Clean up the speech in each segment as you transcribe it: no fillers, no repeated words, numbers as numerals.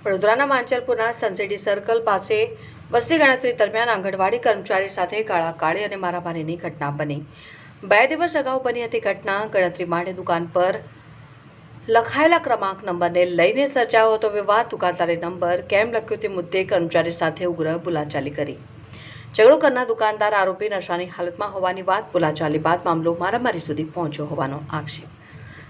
વડોદરાના માંચલપુરના Sun City circle પાસે વસ્તી ગણતરી દરમિયાન આંગણવાડી કર્મચારી સાથે ગાળાગાળી અને મારામારીની ઘટના બની. 2 દિવસ અગાઉ બની હતી ઘટના. ગણતરી માટે દુકાન પર લખાયેલા ક્રમાંક નંબરને લઈને સર્જાયો હતો વિવાદ. દુકાનદારે નંબર કેમ લખ્યો તે મુદ્દે કર્મચારી સાથે ઉગ્ર બોલાચાલી કરી. ઝઘડો કરનાર દુકાનદાર આરોપી નશાની હાલતમાં હોવાની વાત. બોલાચાલી બાદ મામલો મારામારી સુધી પહોંચ્યો હોવાનો આક્ષેપ.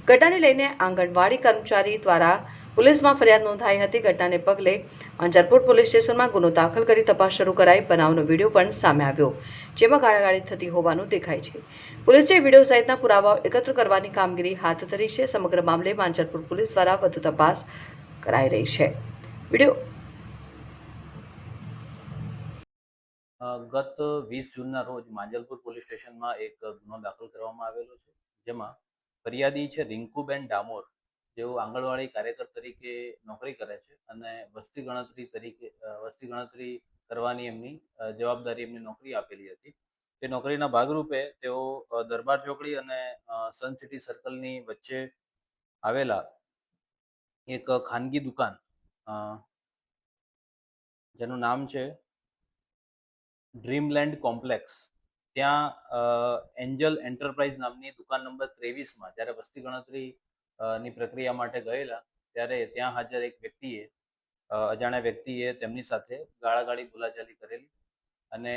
ઘટનાને લઈને આંગણવાડી કર્મચારી દ્વારા પોલીસમાં ફરિયાદ નોંધાઈ હતી. ઘટનાને પગલે માંજલપુર પોલીસ સ્ટેશનમાં ગુનો દાખલ કરી તપાસ શરૂ કરાઈ. બનાવનો વિડીયો પણ સામે આવ્યો, જેમાં ગાળાગાળી થતી હોવાનું દેખાય છે. પોલીસે વિડીયો સહિતના પુરાવાઓ એકત્ર કરવાની કામગીરી હાથ ધરી છે. સમગ્ર મામલે માંજલપુર પોલીસ દ્વારા વધુ તપાસ કરાઈ રહી છે. વિડીયો ગત 20 જૂનના રોજ માંજલપુર પોલીસ સ્ટેશનમાં એક ગુનો દાખલ કરવામાં આવેલો છે, જેમાં ફરિયાદી છે રિંકુબેન ડામોર, જેઓ આંગણવાડી કાર્યકર તરીકે નોકરી કરે છે અને વસ્તી ગણતરી કરવાની એમની જવાબદારી એમની નોકરી આપેલી હતી. તે નોકરીના ભાગરૂપે તેઓ દરબાર ચોકડી અને સન સિટી સર્કલની વચ્ચે આવેલા એક ખાનગી દુકાન, જેનું નામ છે ડ્રીમલેન્ડ કોમ્પ્લેક્સ, ત્યાં એન્જલ એન્ટરપ્રાઇઝ નામની દુકાન નંબર 23માં જ્યારે વસ્તી ગણતરી ની પ્રક્રિયા માટે ગયેલા, ત્યારે ત્યાં હાજર એક વ્યક્તિએ, અજાણ્યા વ્યક્તિએ તેમની સાથે ગાળાગાળી બોલાચાલી કરેલી અને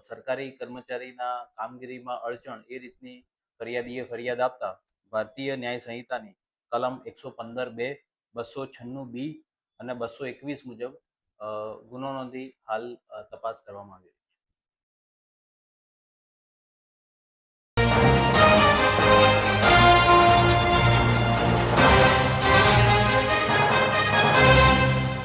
સરકારી કર્મચારીના કામગીરીમાં અડચણ એ રીતની ફરિયાદીએ ફરિયાદ આપતા ભારતીય ન્યાય સંહિતાની કલમ 115(2), 296(b) અને 221 મુજબ ગુનો નોંધી હાલ તપાસ કરવામાં આવી.